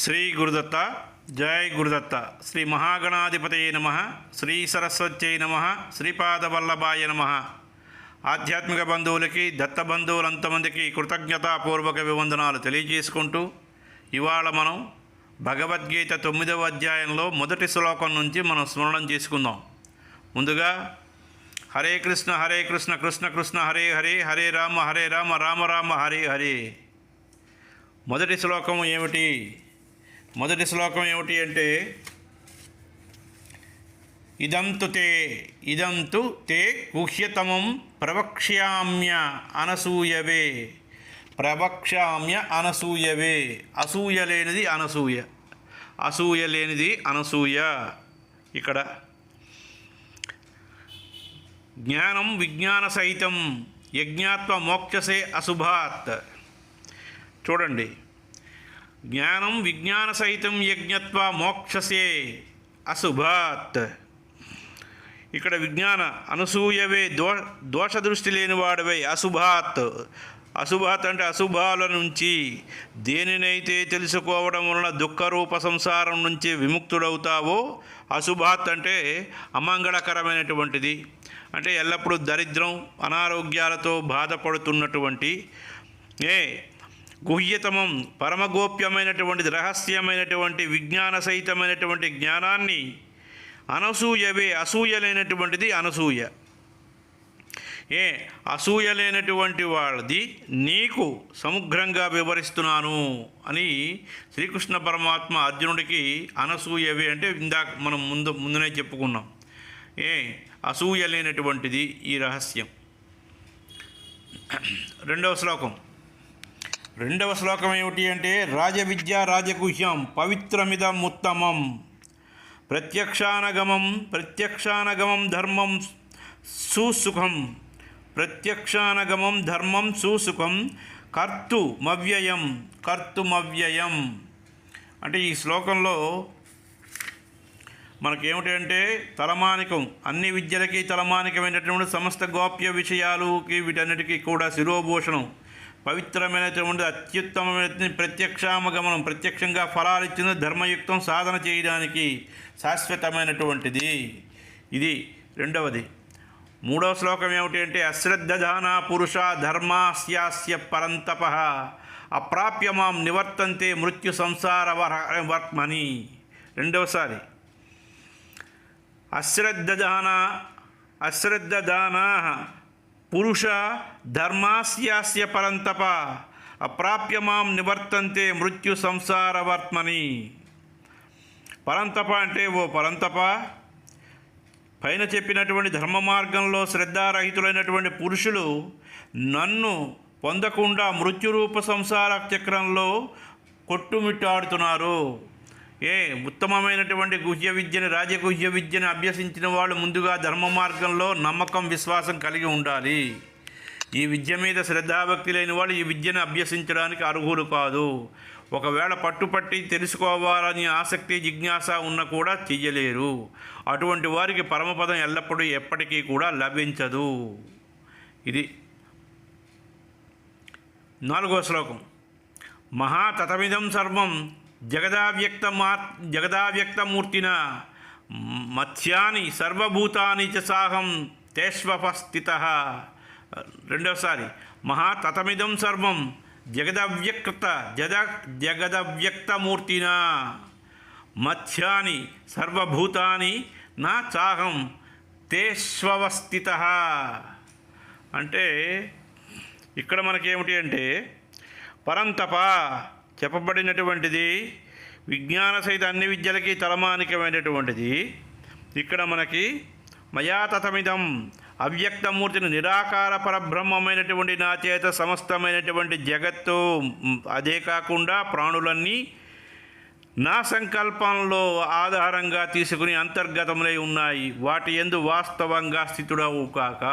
శ్రీ గురుదత్త. జై గురుదత్త. శ్రీ మహాగణాధిపతయే నమ. శ్రీ సరస్వత్యై నమ. శ్రీపాదవల్లభాయ నమ. ఆధ్యాత్మిక బంధువులకి, దత్త బంధువులంతమందికి కృతజ్ఞతాపూర్వక వివందనాలు తెలియజేసుకుంటూ, ఇవాళ మనం భగవద్గీత 9వ అధ్యాయంలో మొదటి శ్లోకం నుంచి మనం స్మరణం చేసుకుందాం. ముందుగా హరే కృష్ణ కృష్ణ కృష్ణ హరే హరే, హరే రామ రామ రామ హరే హరే. మొదటి శ్లోకం ఏమిటి అంటే ఇదంతు తే గుహ్యతమం ప్రవక్ష్యామ్య అనసూయవే. అసూయ లేనిది అనసూయ. ఇక్కడ జ్ఞానం విజ్ఞాన సహితం యజ్ఞాత్వ మోక్షసే అశుభాత్. చూడండి, జ్ఞానం విజ్ఞాన సహితం యజ్ఞత్వ మోక్షసే అశుభాత్. ఇక్కడ విజ్ఞాన అనసూయవే, దోష దృష్టి లేనివాడవై. అశుభాత్ అంటే అశుభాల నుంచి. దేనినైతే తెలుసుకోవడం వలన దుఃఖరూప సంసారం నుంచి విముక్తుడవుతావో, అశుభాత్ అంటే అమంగళకరమైనటువంటిది. అంటే ఎల్లప్పుడూ దరిద్రం, అనారోగ్యాలతో బాధపడుతున్నటువంటి గుహ్యతమం పరమగోప్యమైనటువంటిది, రహస్యమైనటువంటి విజ్ఞాన సహితమైనటువంటి జ్ఞానాన్ని అనసూయవే, అసూయ లేనటువంటిది అనసూయ. అసూయ లేనటువంటి వాళ్ళది నీకు సమగ్రంగా వివరిస్తున్నాను అని శ్రీకృష్ణ పరమాత్మ అర్జునుడికి అనసూయవే అంటే ఇందాక మనం ముందునే చెప్పుకున్నాం. అసూయ లేనటువంటిది ఈ రహస్యం. రెండవ శ్లోకం ఏమిటి అంటే రాజవిద్య రాజగుహ్యం పవిత్రమిదం ఉత్తమం ప్రత్యక్షానగమం ధర్మం సుసుఖం కర్తుమవ్యయం. అంటే ఈ శ్లోకంలో మనకేమిటి అంటే తలమానికం, అన్ని విద్యలకి తలమానికమైనటువంటి సమస్త గోప్య విషయాలుకి వీటన్నిటికీ కూడా శిరోభూషణం, పవిత్రమైనటువంటి అత్యుత్తమమైన ప్రత్యక్షామగమనం, ప్రత్యక్షంగా ఫలాలు ఇచ్చిన ధర్మయుక్తం, సాధన చేయడానికి శాశ్వతమైనటువంటిది. ఇది రెండవది. మూడవ శ్లోకం ఏమిటి అంటే అశ్రద్ధదానా పురుష ధర్మాస్యాస్య పరంతప అప్రాప్య మాం నివర్తంతే మృత్యు సంసార వర్త్మని. రెండవసారి అశ్రద్ధదానా పురుష ధర్మాస్యాస్య పరంతప అప్రాప్య మాం నివర్తంతే మృత్యు సంసార వర్త్మని. పరంతప అంటే ఓ పరంతప, పైన చెప్పినటువంటి ధర్మ మార్గంలో శ్రద్ధారహితులైనటువంటి పురుషులు నన్ను పొందకుండా మృత్యురూప సంసార చక్రంలో కొట్టుమిట్టాడుతున్నారు. ఉత్తమమైనటువంటి గుహ్య విద్యని, రాజగుహ్య విద్యని అభ్యసించిన వాళ్ళు ముందుగా ధర్మ మార్గంలో నమ్మకం, విశ్వాసం కలిగి ఉండాలి. ఈ విద్య మీద శ్రద్ధాభక్తి లేని వాళ్ళు ఈ విద్యను అభ్యసించడానికి అర్హులు కాదు. ఒకవేళ పట్టుపట్టి తెలుసుకోవాలని ఆసక్తి, జిజ్ఞాస ఉన్న కూడా చెయ్యలేరు. అటువంటి వారికి పరమపదం ఎల్లప్పుడూ ఎప్పటికీ కూడా లభించదు. ఇది 4వ శ్లోకం. మహాతతమిదం సర్వం జగదావ్యక్తమూర్తిన మత్స్యాని సర్వభూతాని చ సాహం తేష్వపస్థితః. రెండవసారి మహాతతమిదం సర్వం జగదవ్యక్తమూర్తిన మత్స్యాని సర్వభూతాని నా చాహం తేష్వస్థితః. అంటే ఇక్కడ మనకేమిటి అంటే పరంతప చెప్పబడినటువంటిది విజ్ఞాన సహిత అన్ని విద్యలకి తలమానికమైనటువంటిది. ఇక్కడ మనకి మయాతతమిదం అవ్యక్తమూర్తిని, నిరాకార పరబ్రహ్మమైనటువంటి నా చేత సమస్తమైనటువంటి జగత్తు, అదే కాకుండా ప్రాణులన్నీ నా సంకల్పంలో ఆధారంగా తీసుకుని అంతర్గతములై ఉన్నాయి. వాటి యందు వాస్తవంగా స్థితుడవు కాక.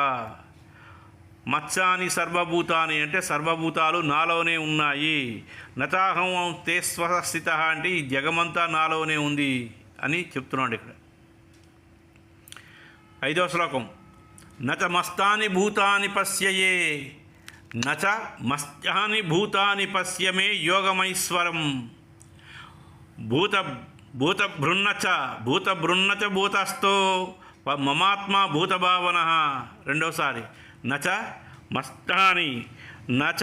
మత్స్యాని సర్వభూతాని అంటే సర్వభూతాలు నాలోనే ఉన్నాయి. నచాహం తే స్వస్థిత అంటే ఈ జగమంతా నాలోనే ఉంది అని చెప్తున్నాడు ఇక్కడ. 5వ శ్లోకం. నచ మస్తాని భూతాని పశ్యయే నచ మత్స్యాని భూతాని పశ్యమే యోగమైశ్వరం. భూత భూతభృన్నచ భూతస్థో మమాత్మ భూతభావన. రెండోసారి నచ మస్తాని నచ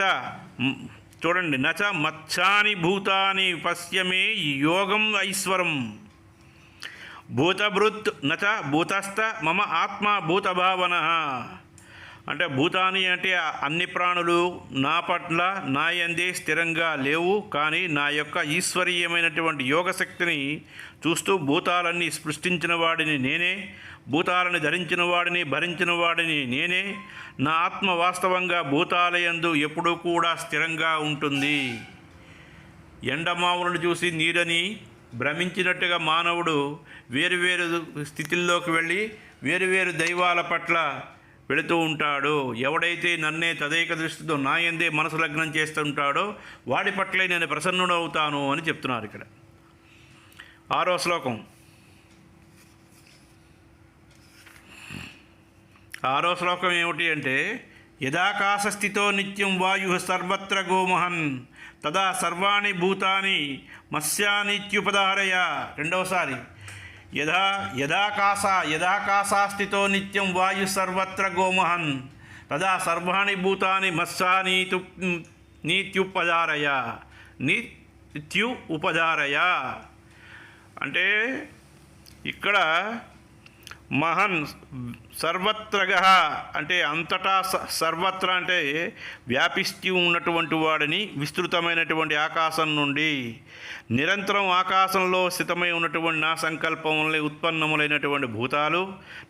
చూడండి, నచ మత్స్యాని భూతాని పశ్యమే యోగం ఐశ్వరం. భూతభృత్ నచ భూతస్థ మమ ఆత్మ భూతభావన. అంటే భూతాని అంటే అన్ని ప్రాణులు నా పట్ల నా యందే స్థిరంగా లేవు, కానీ నా యొక్క ఈశ్వరీయమైనటువంటి యోగశక్తిని చూస్తూ భూతాలన్నీ సృష్టించిన వాడిని నేనే, భూతాలను ధరించిన వాడిని భరించిన వాడిని నేనే. నా ఆత్మ వాస్తవంగా భూతాలయందు ఎప్పుడూ కూడా స్థిరంగా ఉంటుంది. ఎండమావులను చూసి నీడని భ్రమించినట్టుగా మానవుడు వేరువేరు స్థితిల్లోకి వెళ్ళి వేరువేరు దైవాల పట్ల వెళుతూ ఉంటాడు. ఎవడైతే నన్నే తదేక దృష్టితో నా యందే మనసు లగ్నం చేస్తుంటాడో వాడి పట్లే నేను ప్రసన్నుడవుతాను అని చెప్తున్నారు ఇక్కడ. 6వ శ్లోకం. 6వ శ్లోకం ఏమిటి అంటే, యదాకాశస్థితో నిత్యం వాయు సర్వత్ర గోమహన్ తదా సర్వాణి భూతాని మత్స్యానిత్యుపదారయ. రెండవసారి యదాకాశస్థితో నిత్యం వాయు సర్వత్ర గోమహన్ తదా సర్వాణి భూతాని మత్స్యానీత్యుపదారయ. ఉపదారయ అంటే ఇక్కడ మహన్ సర్వత్రగ అంటే అంతటా సర్వత్ర అంటే వ్యాపిస్తూ ఉన్నటువంటి వాడిని, విస్తృతమైనటువంటి ఆకాశం నుండి నిరంతరం ఆకాశంలో స్థితమై ఉన్నటువంటి నా సంకల్పం వల్ల ఉత్పన్నములైనటువంటి భూతాలు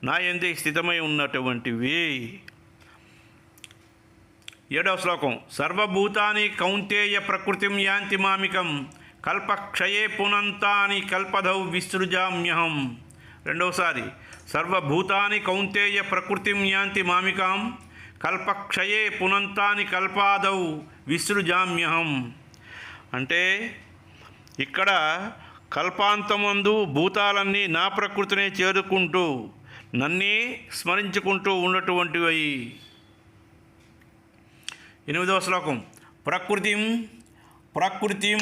నా యందే స్థితమై ఉన్నటువంటివి. 7వ శ్లోకం. సర్వభూతాని కౌంతేయ ప్రకృతిం యాంతి మామికం కల్పక్షయే పునంతాని కల్పధౌ విసృజామ్యహం. రెండవసారి సర్వభూతాని కౌంతేయ ప్రకృతిం యాంతి మామికాం కల్పక్షయే పునంతాని కల్పాదౌ విసృజామ్యహం. అంటే ఇక్కడ కల్పాంతమందు భూతాలన్నీ నా ప్రకృతినే చేరుకుంటూ నన్నే స్మరించుకుంటూ ఉన్నటువంటివి. 8వ శ్లోకం. ప్రకృతిం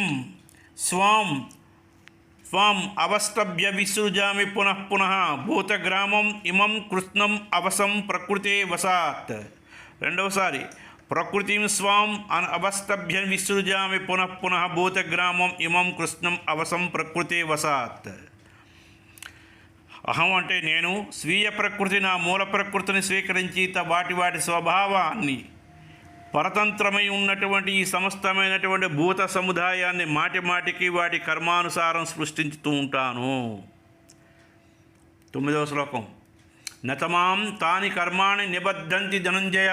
స్వాం అవష్టభ్య విసృజామి పునః భూతగ్రామం ఇమం కృష్ణం అవసం ప్రకృతే వసాత్. రెండవసారి ప్రకృతిం స్వాం అవష్టభ్య విసృజామి పునః భూతగ్రామం ఇమం కృష్ణం అవసం ప్రకృతే వసాత్. అహం అంటే నేను, స్వీయ ప్రకృతి నా మూల ప్రకృతిని స్వీకరించి వాటి స్వభావాన్ని పరతంత్రమై ఉన్నటువంటి ఈ సమస్తమైనటువంటి భూత సముదాయాన్ని మాటికి వాటి కర్మానుసారం సృష్టించుతూ ఉంటాను. 9వ శ్లోకం. నతమాం తాని కర్మాణి నిబద్ధంతి ధనంజయ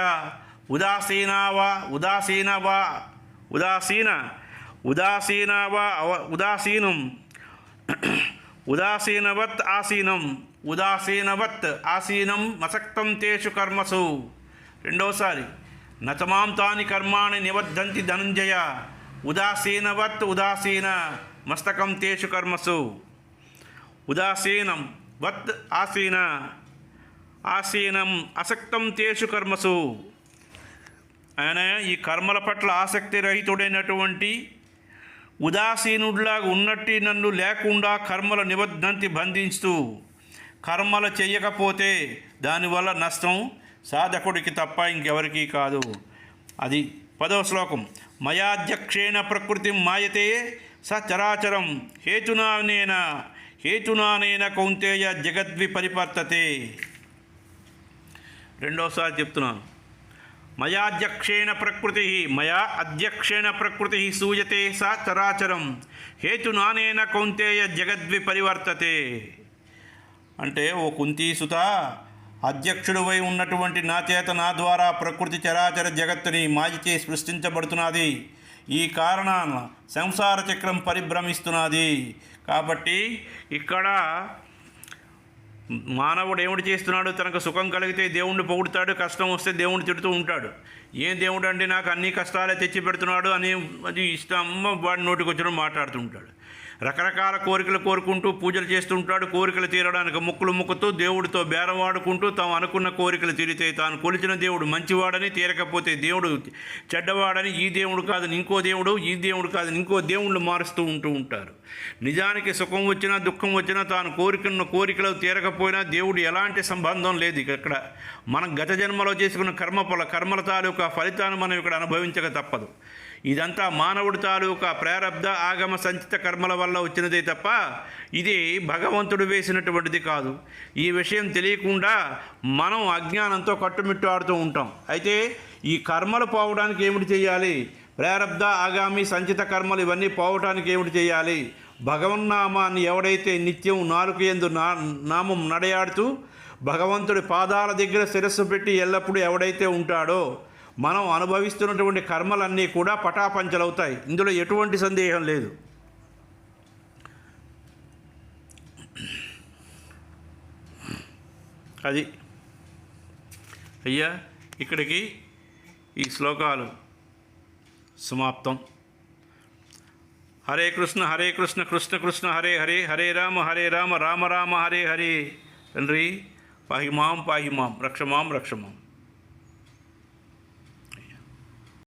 ఉదాసీనవత్ ఆసీనం మసక్తం తేషు కర్మసు. రెండోసారి నతమాం తాని కర్మాణి నిబద్ధంతి ధనంజయ ఉదాసీన మస్తకం తేషు కర్మసు. ఉదాసీనం వత్ ఆసీనం అసక్తం తేషు కర్మసు. ఆయన ఈ కర్మల పట్ల ఆసక్తి రహితుడైనటువంటి ఉదాసీనుడిలాగా ఉన్నట్టు నన్ను లేకుండా కర్మల నిబద్ధంతి బంధిస్తూ కర్మలు చెయ్యకపోతే దానివల్ల నష్టం సాధకుడికి తప్ప ఇంకెవరికీ కాదు. అది 10వ శ్లోకం. మయాధ్యక్షేణ ప్రకృతి మాయతే స చరాచరం హేతునానేన కౌంతేయ జగద్విపరిపర్తతే. రెండోసారి చెప్తున్నాను. మయా అధ్యక్షేణ ప్రకృతి సూయతే స చరాచరం హేతునానేన కౌంతేయ జగద్విపరివర్తతే. అంటే ఓ కుంతీసుత, అధ్యక్షుడువై ఉన్నటువంటి నా చేత నా ద్వారా ప్రకృతి చరాచర జగత్తుని మాయచే సృష్టించబడుతున్నది. ఈ కారణాన సంసార చక్రం పరిభ్రమిస్తున్నది. కాబట్టి ఇక్కడ మానవుడు ఏమిటి చేస్తున్నాడు? తనకు సుఖం కలిగితే దేవుణ్ణి పొగుడుతాడు, కష్టం వస్తే దేవుణ్ణి తిడుతూ ఉంటాడు. ఏం దేవుడు అంటే నాకు అన్ని కష్టాలే తెచ్చి పెడుతున్నాడు అని అది ఇష్టం వాడి నోటికి వచ్చిన మాట్లాడుతూ ఉంటాడు. రకరకాల కోరికలు కోరుకుంటూ పూజలు చేస్తుంటాడు. కోరికలు తీరడానికి మొక్కులు మొక్కుతూ దేవుడితో బేరం వాడుకుంటూ తాము అనుకున్న కోరికలు తీరితే తాను కొలిచిన దేవుడు మంచివాడని, తీరకపోతే దేవుడు చెడ్డవాడని, ఈ దేవుడు కాదని ఇంకో దేవుడు, ఈ దేవుడు కాదని ఇంకో దేవుళ్ళు మారుస్తూ ఉంటారు. నిజానికి సుఖం వచ్చినా దుఃఖం వచ్చినా తాను కోరుకున్న కోరికలు తీరకపోయినా దేవుడు ఎలాంటి సంబంధం లేదు. ఇక్కడ మనం గత జన్మలో చేసుకున్న కర్మల తాలూకా ఫలితాన్ని మనం ఇక్కడ అనుభవించక తప్పదు. ఇదంతా మానవుడి తాలూకా ప్రారబ్ధ ఆగమ సంచిత కర్మల వల్ల వచ్చినదే తప్ప ఇది భగవంతుడు వేసినటువంటిది కాదు. ఈ విషయం తెలియకుండా మనం అజ్ఞానంతో కట్టుమిట్టాడుతూ ఉంటాం. అయితే ఈ కర్మలు పోవడానికి ఏమిటి చేయాలి? ప్రారబ్ధ ఆగామి సంచిత కర్మలు ఇవన్నీ పోవటానికి ఏమిటి చేయాలి? భగవన్నామాన్ని ఎవడైతే నిత్యం నాలుక యందు నామం నడయాడుతూ భగవంతుడి పాదాల దగ్గర శిరస్సు పెట్టి ఎల్లప్పుడూ ఎవడైతే ఉంటాడో మనం అనుభవిస్తున్నటువంటి కర్మలన్నీ కూడా పటాపంచలవుతాయి. ఇందులో ఎటువంటి సందేహం లేదు. అది అయ్యా, ఇక్కడికి ఈ శ్లోకాలు సమాప్తం. హరే కృష్ణ కృష్ణ కృష్ణ హరే హరే, హరే రామ రామ రామ హరే హరే. తండ్రి పాహిమాం రక్షమాం.